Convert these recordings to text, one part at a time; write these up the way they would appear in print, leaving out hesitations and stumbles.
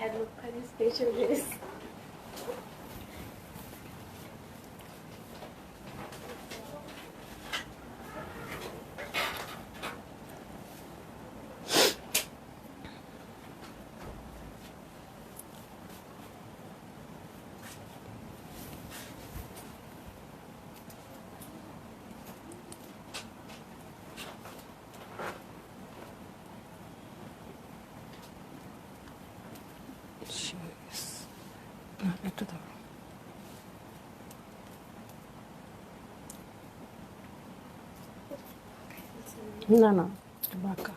Adlukali special dress. একটু ধরো। না না বাঁকা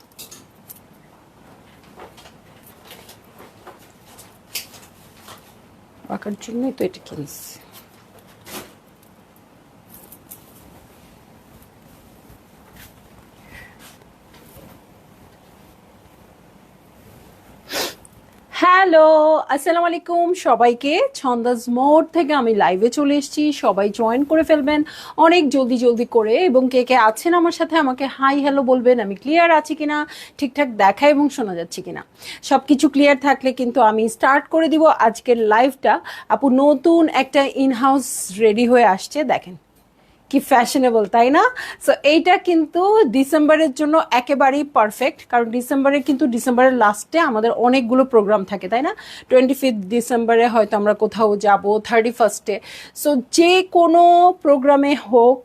বাঁকার জন্যই তো এটা কিনছি। হ্যালো, আসসালামু আলাইকুম সবাইকে। ছন্দাজ মোড থেকে আমি লাইভে চলে এসেছি, সবাই জয়েন করে ফেলবেন অনেক জলদি জলদি করে, এবং কে কে আছেন আমার সাথে আমাকে হাই হ্যালো বলবেন। আমি ক্লিয়ার আছি কিনা, ঠিকঠাক দেখা এবং শোনা যাচ্ছে কিনা, সব কিছু ক্লিয়ার থাকলে কিন্তু আমি স্টার্ট করে দিব আজকের লাইভটা। আপু নতুন একটা ইনহাউস রেডি হয়ে আসছে, দেখেন কি ফ্যাশনেবল, তাই না? সো এইটা কিন্তু ডিসেম্বরের জন্য একেবারেই পারফেক্ট, কারণ ডিসেম্বরের লাস্টে আমাদের অনেকগুলো প্রোগ্রাম থাকে, তাই না? 25 ডিসেম্বরে হয়তো আমরা কোথাও যাব, 31-এ। সো যে কোনো প্রোগ্রামে হোক,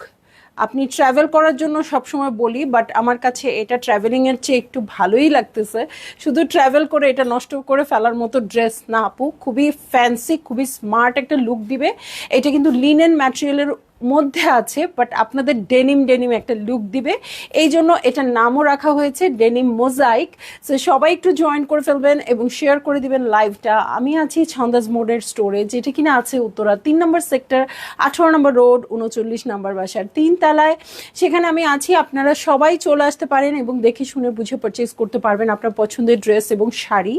আপনি ট্রাভেল করার জন্য সবসময় বলি, বাট আমার কাছে এটা ট্রাভেলিংয়ের চেয়ে একটু ভালোই লাগতেছে। শুধু ট্রাভেল করে এটা নষ্ট করে ফেলার মতো ড্রেস না আপু, খুবই ফ্যান্সি, খুবই স্মার্ট একটা লুক দিবে। এটা কিন্তু লিনেন ম্যাটেরিয়ালের মধ্যে আছে, বাট আপনাদের ডেনিম ডেনিম একটা লুক দিবে, এই জন্য এটার নামও রাখা হয়েছে ডেনিম মোজাইক। সো সবাই একটু জয়েন করে ফেলবেন এবং শেয়ার করে দিবেন লাইভটা। আমি আছি ছন্দাজ মোডের স্টোরে, যেটা কিনা আছে উত্তরা 3 নম্বর সেক্টর, 18 নম্বর রোড, 39 নম্বর বাসার 3 তলায়। সেখানে আমি আছি, আপনারা সবাই চলে আসতে পারেন এবং দেখে শুনে বুঝে পারচেজ করতে পারবেন আপনার পছন্দের ড্রেস এবং শাড়ি।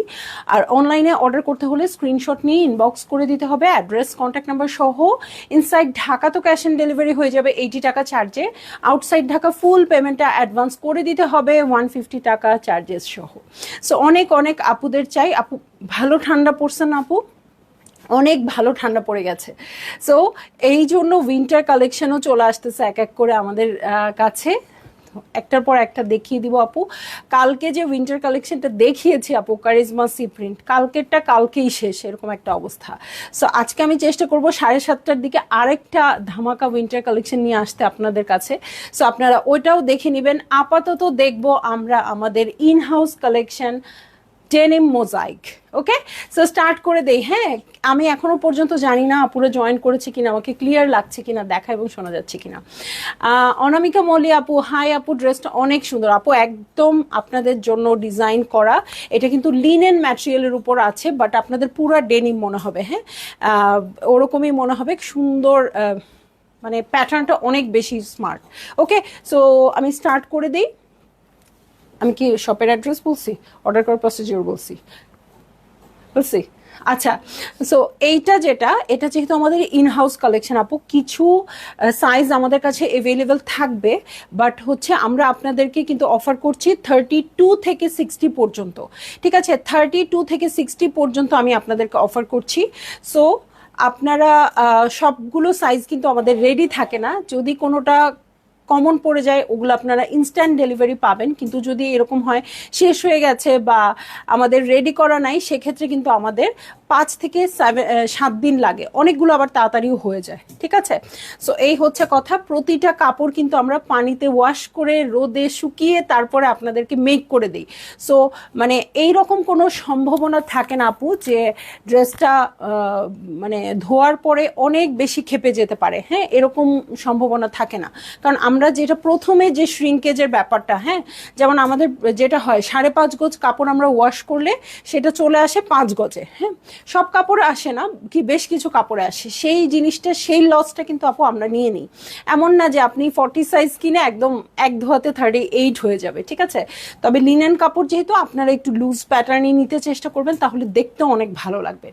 আর অনলাইনে অর্ডার করতে হলে স্ক্রিনশট নিয়ে ইনবক্স করে দিতে হবে, অ্যাড্রেস কন্ট্যাক্ট নাম্বার সহ। ইনসাইড ঢাকা তো ক্যাশ অন ডেলিভারি হয়ে যাবে 80 টাকা চার্জে, আউটসাইড ঢাকা ফুল পেমেন্টটা অ্যাডভান্স করে দিতে হবে 150 টাকা চার্জেস সহ। সো অনেক অনেক আপুদের চাই। আপু ভালো ঠান্ডা পড়ছে না আপু? অনেক ভালো ঠান্ডা পড়ে গেছে। সো এই জন্য উইন্টার কালেকশনও চলে আসতেছে এক এক করে আমাদের কাছে, একটার পর একটা দেখিয়ে দিব আপু। কালকে যে উইন্টার কালেকশনটা দেখিয়েছি আপু, কারিজমা সি প্রিন্ট, কালকেরটা কালকেই শেষ, এরকম একটা অবস্থা। সো আজকে আমি চেষ্টা করব 7:30টার দিকে আরেকটা ধামাকা উইন্টার কালেকশন নিয়ে আসতে আপনাদের কাছে। সো আপনারা ওইটাও দেখে নেবেন। আপাতত দেখব আমরা আমাদের in house collection denim mosaic. Okay, so start করে দেই। হ্যাঁ, আমি এখনো পর্যন্ত জানি না আপুরা জয়েন করেছে কিনা, আমাকে ক্লিয়ার লাগছে কিনা, দেখা এবং শোনা যাচ্ছে কিনা। অনামিকা মল্লি আপু, হাই আপু, ড্রেসটা অনেক সুন্দর আপু, একদম আপনাদের জন্য ডিজাইন করা। এটা কিন্তু লিনেন ম্যাটেরিয়ালের উপর আছে, বাট আপনাদের পুরো ডেনিম মনে হবে। হ্যাঁ, ওরকমই মনে হবে, সুন্দর, মানে প্যাটার্নটা অনেক বেশি স্মার্ট। ওকে, সো আমি স্টার্ট করে দিই। আমি কি শপের অ্যাড্রেস বলছি, অর্ডার করার প্রসিডিওর বলছি? আচ্ছা, সো এইটা এটা যেহেতু আমাদের ইন হাউস কালেকশন আপু, কিছু সাইজ আমাদের কাছে অ্যাভেলেবেল থাকবে, বাট হচ্ছে আমরা আপনাদেরকে কিন্তু অফার করছি 32 থেকে 60 পর্যন্ত। ঠিক আছে, 32 থেকে 60 পর্যন্ত আমি আপনাদেরকে অফার করছি। সো আপনারা সবগুলো সাইজ কিন্তু আমাদের রেডি থাকে না, যদি কোনোটা কমন পড়ে যায় ওগুলো আপনারা ইনস্ট্যান্ট ডেলিভারি পাবেন, কিন্তু যদি এরকম হয় শেষ হয়ে গেছে বা আমাদের রেডি করা নাই, সেক্ষেত্রে কিন্তু আমাদের 5 থেকে 7 দিন লাগে, অনেকগুলো আবার তাড়াতাড়িও হয়ে যায়। ঠিক আছে, সো এই হচ্ছে কথা। প্রতিটা কাপড় কিন্তু আমরা পানিতে ওয়াশ করে রোদে শুকিয়ে তারপরে আপনাদেরকে মেক করে দিই। সো মানে এইরকম কোনো সম্ভাবনা থাকে না আপু যে ড্রেসটা মানে ধোয়ার পরে অনেক বেশি ক্ষেপে যেতে পারে। হ্যাঁ, এরকম সম্ভাবনা থাকে না, কারণ আমরা যেটা প্রথমে যে শ্রিঙ্কেজের ব্যাপারটা, হ্যাঁ, যেমন আমাদের যেটা হয় 5.5 গজ কাপড় আমরা ওয়াশ করলে সেটা চলে আসে 5 গজে। হ্যাঁ, সব কাপড়ে আসে না, কি বেশ কিছু কাপড়ে আসে, সেই জিনিসটা, সেই লসটা কিন্তু আপু আমরা নিয়ে নিই। এমন না যে আপনি 40 সাইজ কিনে একদম এক ধোয়াতে 38 হয়ে যাবে। ঠিক আছে, তবে লিনেন কাপড় যেহেতু, আপনারা একটু লুজ প্যাটার্নই নিতে চেষ্টা করবেন, তাহলে দেখতে অনেক ভালো লাগবে।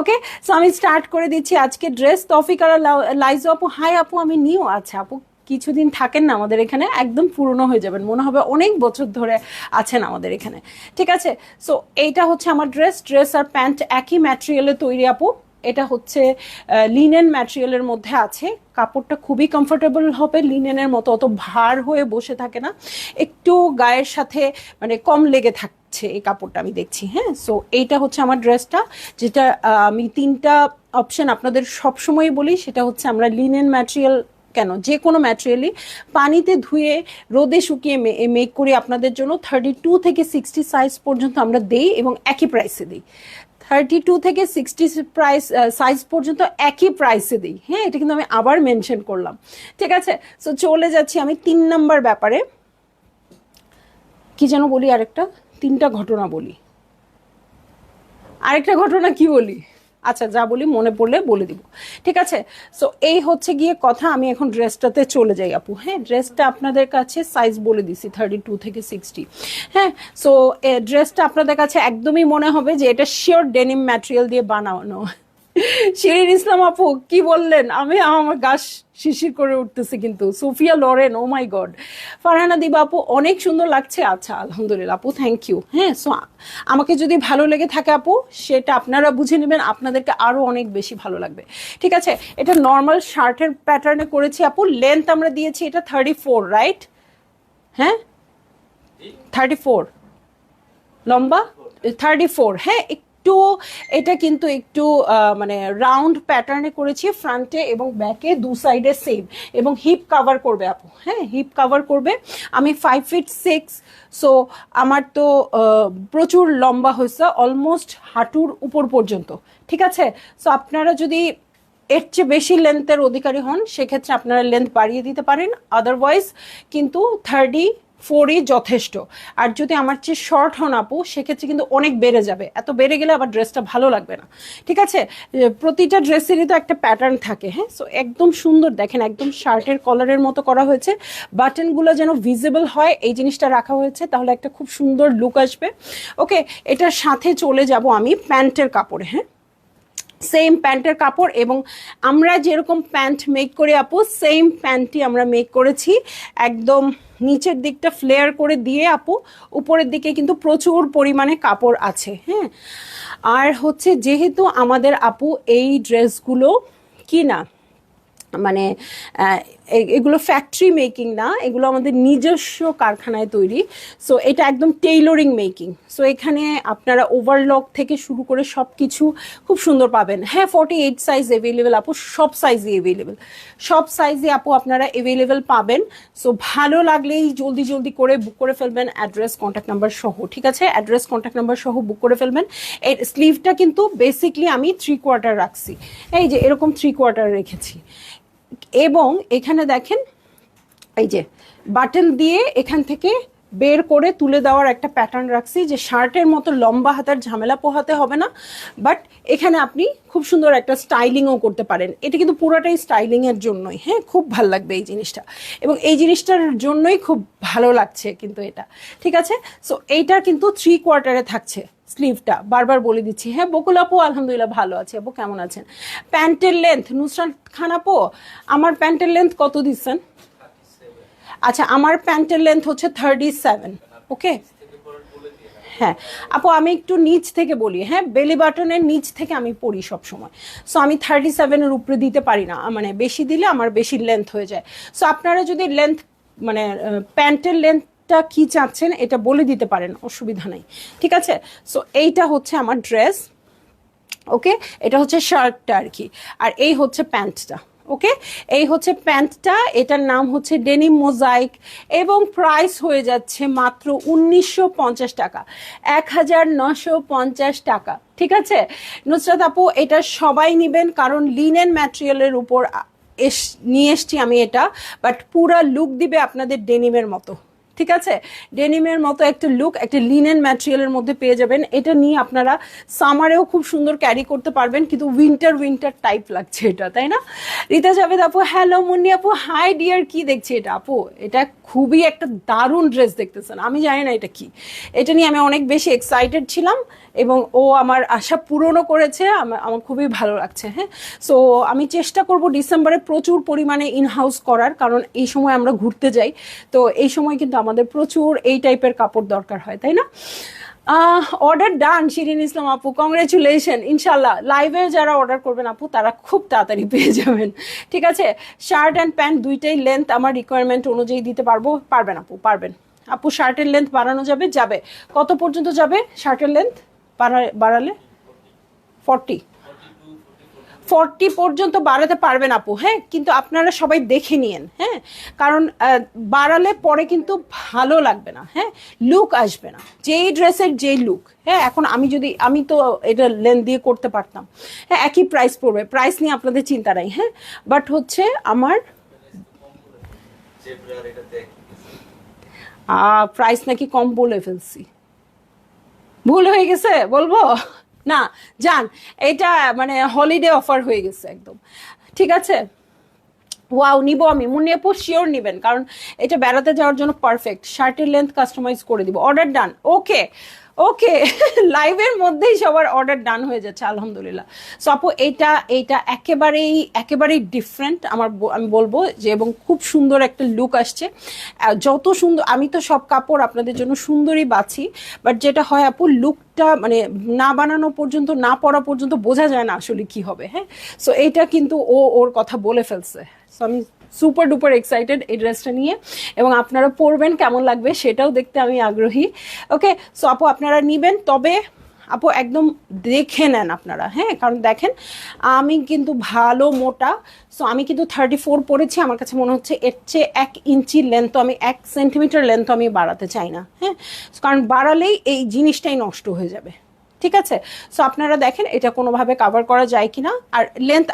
ওকে, সো আমি স্টার্ট করে দিচ্ছি আজকে ড্রেস। তৌফিক আর লাইজু আপু, হাই আপু, আমি নিউ। আচ্ছা আপু, কিছুদিন থাকেন না আমাদের এখানে, একদম পুরনো হয়ে যাবেন, মনে হবে অনেক বছর ধরে আছেন আমাদের এখানে। ঠিক আছে, সো এইটা হচ্ছে আমার ড্রেস আর প্যান্ট একই ম্যাটেরিয়ালে তৈরি আপু। এটা হচ্ছে লিনেন ম্যাটেরিয়ালের মধ্যে আছে, কাপড়টা খুবই কমফোর্টেবল হবে, লিনেনের মতো অত ভার হয়ে বসে থাকে না, একটু গায়ের সাথে মানে কম লেগে থাকছে এই কাপড়টা আমি দেখছি। হ্যাঁ, সো এইটা হচ্ছে আমার ড্রেসটা, যেটা আমি 3টা অপশন আপনাদের সবসময় বলি, সেটা হচ্ছে আমরা লিনেন ম্যাটেরিয়াল কেন, যে কোনো ম্যাটেরিয়ালই পানিতে ধুয়ে রোদে শুকিয়ে মেক করি আপনাদের জন্য। 32 থেকে 60 সাইজ পর্যন্ত আমরা দেই এবং একই প্রাইসে দিই। 32 থেকে 60 সাইজ পর্যন্ত একই প্রাইসে দিই। হ্যাঁ, এটা কিন্তু আমি আবার মেনশন করলাম। ঠিক আছে, সো চলে যাচ্ছি আমি 3 নাম্বার ব্যাপারে। কি যেন বলি, আরেকটা 3টা ঘটনা বলি, আরেকটা ঘটনা কি বলি, আচ্ছা যা বলি মনে পড়লে বলে দিব। ঠিক আছে, সো এই হচ্ছে গিয়ে কথা। আমি এখন ড্রেসটাতে চলে যাই আপু। হ্যাঁ, ড্রেসটা আপনাদের কাছে সাইজ বলে দিছি 32 থেকে 60। হ্যাঁ, সো ড্রেসটা আপনাদের কাছে একদমই মনে হবে যে এটা শিওর ডেনিম ম্যাটেরিয়াল দিয়ে বানানো। শিরিন ইসলাম আপু কি বললেন, আমি আমার গাছ শিশির করে উঠতেছে কিন্তু। সোফিয়া লরেন, ও মাই গড। ফারহানা দিবা আপু অনেক সুন্দর লাগছে। আচ্ছা আলহামদুলিল্লাহ আপু, থ্যাংক ইউ। হ্যাঁ, সো আমাকে যদি ভালো লেগে থাকে আপু, সেটা আপনারা বুঝে নেবেন, আপনাদেরকে আরো অনেক বেশি ভালো লাগবে। ঠিক আছে, এটা নর্মাল শার্টের প্যাটার্নে করেছি আপু। লেন্থ আমরা দিয়েছি এটা 34, রাইট? হ্যাঁ, 34 লম্বা, 34। হ্যাঁ, একটু এটা কিন্তু একটু মানে রাউন্ড প্যাটার্নে করেছি ফ্রন্টে এবং ব্যাকে, দু সাইডে সেম, এবং হিপ কাভার করবে আপু। হ্যাঁ, হিপ কাভার করবে। আমি 5 ফিট 6, সো আমার তো প্রচুর লম্বা হয়েছে, অলমোস্ট হাঁটুর উপর পর্যন্ত। ঠিক আছে, সো আপনারা যদি এর চেয়ে বেশি লেন্থের অধিকারী হন, সেক্ষেত্রে আপনারা লেন্থ বাড়িয়ে দিতে পারেন, আদারওয়াইজ কিন্তু 34ই যথেষ্ট। আর যদি আমার চেয়ে শর্ট হন আপু, সেক্ষেত্রে কিন্তু অনেক বেড়ে যাবে, এত বেড়ে গেলে আবার ড্রেসটা ভালো লাগবে না। ঠিক আছে, প্রতিটা ড্রেসেরই তো একটা প্যাটার্ন থাকে। হ্যাঁ, সো একদম সুন্দর দেখেন, একদম শার্টের কলারের মতো করা হয়েছে, বাটনগুলো যেন ভিজিবল হয় এই জিনিসটা রাখা হয়েছে, তাহলে একটা খুব সুন্দর লুক আসবে। ওকে, এটার সাথে চলে যাব আমি প্যান্টের কাপড়ে। হ্যাঁ, সেম প্যান্টের কাপড়, এবং আমরা যেরকম প্যান্ট মেক করি আপু, সেম প্যান্টটি আমরা মেক করেছি। একদম নিচের দিকটা ফ্লেয়ার করে দিয়ে আপু, উপরের দিকে কিন্তু প্রচুর পরিমাণে কাপড় আছে। হ্যাঁ, আর হচ্ছে যেহেতু আমাদের আপু এই ড্রেসগুলো কি না, মানে এগুলো ফ্যাক্টরি মেকিং না, এগুলো আমাদের নিজস্ব কারখানায় তৈরি। সো এটা একদম টেইলরিং মেকিং। সো এখানে আপনারা ওভারলক থেকে শুরু করে সব কিছু খুব সুন্দর পাবেন। হ্যাঁ, 48 সাইজ অ্যাভেলেবেল আপু, সব সাইজই অ্যাভেলেবেল, সব সাইজে আপু আপনারা অ্যাভেলেবেল পাবেন। সো ভালো লাগলেই জলদি জলদি করে বুক করে ফেলবেন, অ্যাড্রেস কন্ট্যাক্ট নাম্বার সহ। ঠিক আছে, অ্যাড্রেস কন্ট্যাক্ট নাম্বার সহ বুক করে ফেলবেন। এর স্লিভটা কিন্তু বেসিকলি আমি 3/4 রাখছি, এই যে এরকম 3/4 রেখেছি, এবং এখানে দেখেন এই যে বাটন দিয়ে এখান থেকে বের করে তুলে দেওয়ার একটা প্যাটার্ন রাখছি, যে শার্টের মতো লম্বা হাতার ঝামেলা পোহাতে হবে না, বাট এখানে আপনি খুব সুন্দর একটা স্টাইলিংও করতে পারেন। এটা কিন্তু পুরোটাই স্টাইলিংয়ের জন্যই। হ্যাঁ, খুব ভালো লাগবে এই জিনিসটা, এবং এই জিনিসটার জন্যই খুব ভালো লাগছে কিন্তু এটা। ঠিক আছে, সো এইটা কিন্তু 3/4 থাকছে স্লিভটা, বারবার বলে দিচ্ছি। হ্যাঁ, বকুল আপু আলহামদুলিল্লাহ ভালো আছে। আপু কেমন আছেন? প্যান্টের লেন্থ, নুসরাত খান আপু আমার প্যান্টের লেন্থ কত দিচ্ছেন? আচ্ছা, আমার প্যান্টের লেন্থ হচ্ছে 37। ওকে, হ্যাঁ আপু আমি একটু নিচ থেকে বলি। হ্যাঁ, বেলি বাটনের নিচ থেকে আমি পরি সব সময়। সো আমি 37-এর উপরে দিতে পারি না, মানে বেশি দিলে আমার বেশি লেন্থ হয়ে যায়। সো আপনারা যদি লেন্থ মানে প্যান্টের লেন্থটা কি চাচ্ছেন এটা বলে দিতে পারেন, অসুবিধা নাই। ঠিক আছে, সো এইটা হচ্ছে আমার ড্রেস। ওকে, এটা হচ্ছে শার্টটা আর কি, আর এই হচ্ছে প্যান্টটা। ওকে, এই হচ্ছে প্যান্টটা, এটার নাম হচ্ছে ডেনিম মোজাইক, এবং প্রাইস হয়ে যাচ্ছে মাত্র 1950 টাকা, 1950 টাকা। ঠিক আছে নুসরাত আপু, এটা সবাই নেবেন, কারণ লিনেন ম্যাটেরিয়ালের উপর নিয়ে এসছি আমি এটা, বাট পুরা লুক দিবে আপনাদের ডেনিমের মতো। ঠিক আছে, ডেনিমের মতো একটা লুক একটা লিনেন ম্যাটেরিয়ালের মধ্যে পেয়ে যাবেন। এটা নিয়ে আপনারা সামারেও খুব সুন্দর ক্যারি করতে পারবেন, কিন্তু উইন্টার টাইপ লাগছে এটা, তাই না? রীতা জাভেদ আপু হ্যালো, মুন্নি আপু হাই ডিয়ার, কি দেখছি এটা আপু? এটা খুবই একটা দারুণ ড্রেস দেখতেছেন, আমি জানি না এটা কি, এটা নিয়ে আমি অনেক বেশি এক্সাইটেড ছিলাম, এবং ও আমার আশা পূরণও করেছে, আমার খুবই ভালো লাগছে। হ্যাঁ, সো আমি চেষ্টা করব ডিসেম্বরে প্রচুর পরিমাণে ইনহাউস করার, কারণ এই সময় আমরা ঘুরতে যাই, তো এই সময় কিন্তু আমাদের প্রচুর এই টাইপের কাপড় দরকার হয়, তাই না? অর্ডার ডান শিরিন ইসলাম আপু, কংগ্রেচুলেশন। ইনশাল্লাহ লাইভে যারা অর্ডার করবেন আপু তারা খুব তাড়াতাড়ি পেয়ে যাবেন। ঠিক আছে, শার্ট অ্যান্ড প্যান্ট দুইটাই লেন্থ আমার রিকোয়ারমেন্ট অনুযায়ী দিতে পারবো। পারবেন আপু, পারবেন আপু। শার্টের লেন্থ বাড়ানো যাবে? যাবে। কত পর্যন্ত যাবে শার্টের লেন্থ বাড়ালে? 40 পর্যন্ত বাড়াতে পারবেন আপু। হ্যাঁ, কিন্তু আপনারা সবাই দেখে নিয়েন। হ্যাঁ, কারণ বাড়ালে পরে কিন্তু ভালো লাগবে না। হ্যাঁ, লুক আসবে না, যেই ড্রেসের যেই লুক। হ্যাঁ, এখন আমি তো এটা লেন্থ দিয়ে করতে পারতাম। হ্যাঁ, একই প্রাইস পড়বে, প্রাইস নিয়ে আপনাদের চিন্তা নাই। হ্যাঁ, বাট হচ্ছে আমার প্রাইস নাকি কম বলে ফেলছি, ভুল হয়ে গেছে বলবো না, জান এটা মানে হলিডে অফার হয়ে গেছে একদম। ঠিক আছে, ওয়াও, নিবো আমি। মুন্নিয়াপু শিওর নিবেন, কারণ এটা বেড়াতে যাওয়ার জন্য পারফেক্ট। শার্টের লেন্থ কাস্টমাইজ করে দিব। অর্ডার ডান। ওকে ওকে, লাইভের মধ্যেই সবার অর্ডার ডান হয়ে যাচ্ছে, আলহামদুলিল্লাহ। সো আপু এইটা একেবারেই ডিফারেন্ট আমি বলবো যে, এবং খুব সুন্দর একটা লুক আসছে। যত সুন্দর, আমি তো সব কাপড় আপনাদের জন্য সুন্দরই বাছি, বাট যেটা হয় আপু, লুকটা মানে না বানানো পর্যন্ত, না পরা পর্যন্ত বোঝা যায় না আসলে কি হবে। হ্যাঁ, সো এইটা কিন্তু ওর কথা বলে ফেলছে। সো আমি সুপার ডুপার এক্সাইটেড এই ড্রেসটা নিয়ে, এবং আপনারা পরবেন কেমন লাগবে সেটাও দেখতে আমি আগ্রহী। ওকে, সো আপু আপনারা নিবেন, তবে আপু একদম দেখে নেন আপনারা। হ্যাঁ, কারণ দেখেন আমি কিন্তু ভালো মোটা, সো আমি কিন্তু 34 পরেছি। আমার কাছে মনে হচ্ছে এর চেয়ে 1 ইঞ্চি লেন্থ, আমি 1 সেন্টিমিটার লেন্থ আমি বাড়াতে চাই না। হ্যাঁ, কারণ বাড়ালেই এই জিনিসটাই নষ্ট হয়ে যাবে। ঠিক আছে, সো আপনারা দেখেন এটা কোনোভাবে কাভার করা যায় কিনা, আর লেন্থ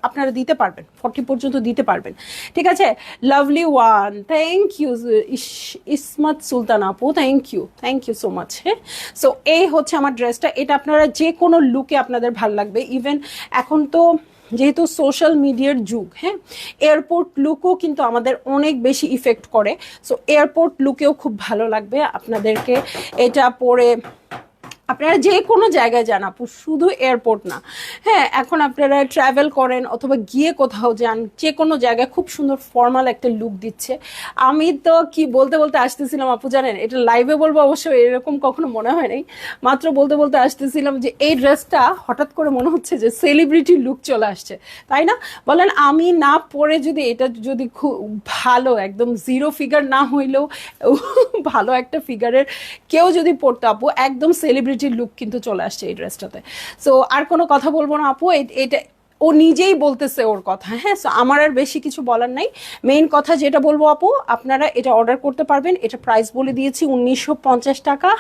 আপনারা দিতে পারবেন, 40 পর্যন্ত দিতে পারবেন। ঠিক আছে, lovely one, thank you Ismat Sultan আপু, থ্যাংক ইউ সো মাচ। হ্যাঁ, সো এই হচ্ছে আমার ড্রেসটা। এটা আপনারা যে কোনো লুকে আপনাদের ভাল লাগবে। ইভেন এখন তো যেহেতু সোশ্যাল মিডিয়ার যুগ, হ্যাঁ, এয়ারপোর্ট লুকও কিন্তু আমাদের অনেক বেশি ইফেক্ট করে। সো এয়ারপোর্ট লুকেও খুব ভালো লাগবে আপনাদেরকে এটা পরে। আপনারা যে কোনো জায়গায় যান আপু, শুধু এয়ারপোর্ট না। হ্যাঁ, এখন আপনারা ট্রাভেল করেন অথবা গিয়ে কোথাও যান, যে কোনো জায়গায় খুব সুন্দর ফর্মাল একটা লুক দিচ্ছে। আমি তো কি বলতে বলতে আসতেছিলাম আপু, জানেন এটা লাইভে বলবো অবশ্য, এরকম কখনো মনে হয় নাই। মাত্র বলতে বলতে আসতেছিলাম যে এই ড্রেসটা হঠাৎ করে মনে হচ্ছে যে সেলিব্রিটি লুক চলে আসছে, তাই না বলেন? আমি না পরে যদি এটা যদি খুব ভালো একদম জিরো ফিগার না হইলেও ভালো একটা ফিগারের কেউ যদি পরতো আপু, একদম সেলিব্রিটি লুক কিন্তু চলে আসছে এই ড্রেসটাতে। সো আর কোনো কথা বলবো না আপু, এটা ও নিজেই বলতেছে ওর কথা। হ্যাঁ, সো আমার আর বেশি কিছু বলার নাই। মেইন কথা যেটা বলবো আপু, আপনারা এটা অর্ডার করতে পারবেন। এটা প্রাইস বলে দিয়েছি 1950 টাকা।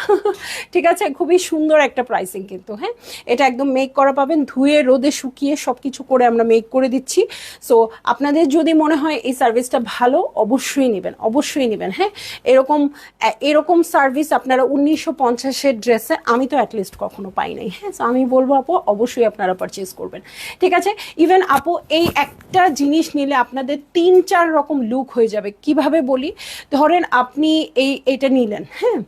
ঠিক আছে, খুবই সুন্দর একটা প্রাইসিং কিন্তু। হ্যাঁ, এটা একদম মেক করা পাবেন, ধুয়ে রোদে শুকিয়ে সব কিছু করে আমরা মেক করে দিচ্ছি। সো আপনাদের যদি মনে হয় এই সার্ভিসটা ভালো, অবশ্যই নেবেন। হ্যাঁ, এরকম সার্ভিস আপনারা 1950-এর ড্রেসে আমি তো অ্যাটলিস্ট কখনো পাই নাই। হ্যাঁ, সো আমি বলবো আপু অবশ্যই আপনারা পারচেজ করবেন। ঠিক আছে, ইভেন আপু এই একটা জিনিস নিলে আপনাদের 3-4 রকম লুক হয়ে যাবে। কিভাবে বলি, ধরেন আপনি এইটা নিলেন, হ্যাঁ,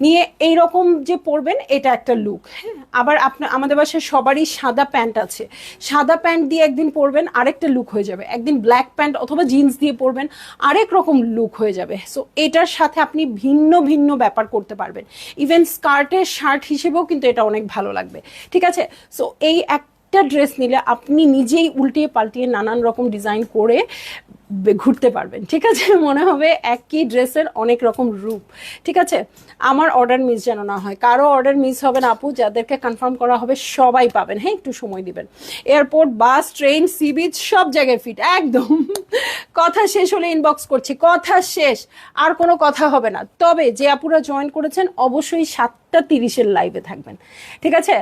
নিয়ে এইরকম যে পরবেন, এটা একটা লুক। হ্যাঁ, আবার আমাদের বাসায় সবারই সাদা প্যান্ট আছে, সাদা প্যান্ট দিয়ে একদিন পরবেন, আরেকটা লুক হয়ে যাবে। একদিন ব্ল্যাক প্যান্ট অথবা জিন্স দিয়ে পরবেন, আরেক রকম লুক হয়ে যাবে। সো এটার সাথে আপনি ভিন্ন ভিন্ন ব্যাপার করতে পারবেন। ইভেন স্কার্টের শার্ট হিসেবেও কিন্তু এটা অনেক ভালো লাগবে। ঠিক আছে, সো এই একটা ড্রেস নিলে আপনি নিজেই উল্টিয়ে পাল্টিয়ে নানান রকম ডিজাইন করে ঘুরতে পারবেন। ঠিক আছে, মনে হবে একই ড্রেসের অনেক রকম রূপ। ঠিক আছে, আমার অর্ডার মিস যেন না হয়, কারো অর্ডার মিস হবে না আপু। যাদেরকে কনফার্ম করা হবে সবাই পাবেন। হ্যাঁ, একটু সময় দিবেন। এয়ারপোর্ট, বাস, ট্রেন, সি বিচ সব জায়গায় ফিট একদম। কথা শেষ হলে ইনবক্স করছি, কথা শেষ, আর কোনো কথা হবে না। তবে যে আপুরা জয়েন করেছেন অবশ্যই 7:30-এর লাইভে থাকবেন। ঠিক আছে,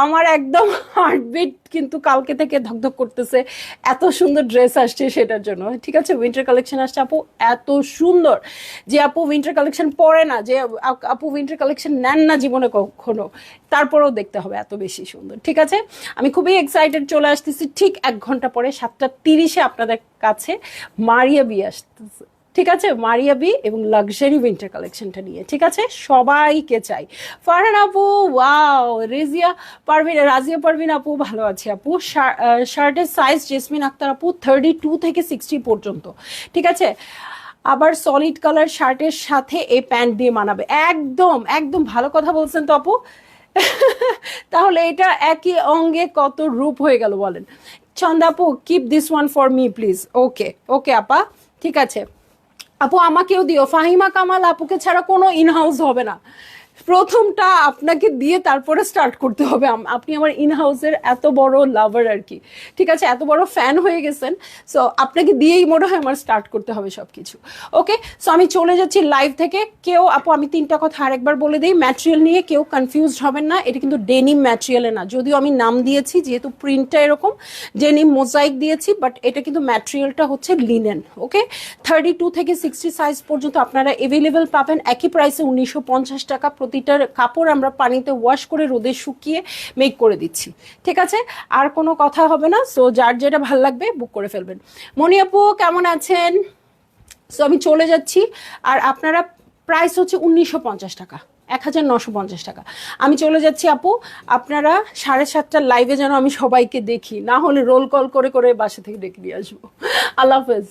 আমার একদম হার্টবিট কিন্তু কালকে থেকে ধকধক করতেছে, এত সুন্দর ড্রেস আসছে সেটার জন্য। ঠিক আছে, উইন্টার কালেকশন আসছে আপু, এত সুন্দর। যে আপু উইন্টার কালেকশন পরে না, যে আপু উইন্টার কালেকশন নেন না জীবনে কখনো, তারপরেও দেখতে হবে এত বেশি সুন্দর। ঠিক আছে, আমি খুবই এক্সাইটেড। চলে আসতেছি ঠিক 1 ঘন্টা পরে 7:30-এ আপনাদের কাছে। মারিয়া বিয়ে আসতেছে। ঠিক আছে, মারিয়াবি এবং লাক্সারি উইন্টার কালেকশনটা নিয়ে। ঠিক আছে, সবাইকে চাই। ফারহান আপু ওয়াও, রাজিয়া পারভিন আপু ভালো আছে আপু। শার্টের সাইজ জেসমিন আক্তার আপু 32 থেকে 60 পর্যন্ত। ঠিক আছে, আবার সলিড কালার শার্টের সাথে এই প্যান্ট দিয়ে মানাবে। একদম একদম ভালো কথা বলছেন তো আপু। তাহলে এটা একই অঙ্গে কত রূপ হয়ে গেল বলেন। ছন্দা আপু keep this one for me please. Okay okay আপা, ঠিক আছে আপু, আমাকেও দিও। ফাহিমা কামাল আপুকে ছাড়া কোনো ইনহাউস হবে না। প্রথমটা আপনাকে দিয়ে তারপরে স্টার্ট করতে হবে। আপনি আমার ইনহাউসের এত বড় লাভার আর কি, ঠিক আছে, এত বড় ফ্যান হয়ে গেছেন। সো আপনাকে দিয়েই মনে হয় আমার স্টার্ট করতে হবে সব কিছু। ওকে, সো আমি চলে যাচ্ছি লাইভ থেকে। কেউ আপু আমি 3টা কথা আরেকবার বলে দিই, ম্যাটেরিয়াল নিয়ে কেউ কনফিউজড হবেন না। এটা কিন্তু ডেনিম ম্যাটেরিয়ালে না, যদিও আমি নাম দিয়েছি যেহেতু প্রিন্টটা এরকম ডেনিম মোজাইক দিয়েছি, বাট এটা কিন্তু ম্যাটেরিয়ালটা হচ্ছে লিনেন। ওকে, 32 থেকে 60 সাইজ পর্যন্ত আপনারা অ্যাভেলেবেল পাবেন একই প্রাইসে 1950 টাকা। প্রতিটার কাপড় আমরা পানিতে ওয়াশ করে রোদে শুকিয়ে মেক করে দিচ্ছি। ঠিক আছে, আর কোনো কথা হবে না। সো যার যেটা ভালো লাগবে বুক করে ফেলবেন। মনি আপু কেমন আছেন? সো আমি চলে যাচ্ছি। আর আপনারা প্রাইস হচ্ছে 1950 টাকা, 1950 টাকা। আমি চলে যাচ্ছি আপু। আপনারা 7:30টার লাইভে যেন আমি সবাইকে দেখি, না হলে রোল কল করে করে বাসা থেকে ডেকে নিয়ে আসবো। আল্লাহ হাফেজ।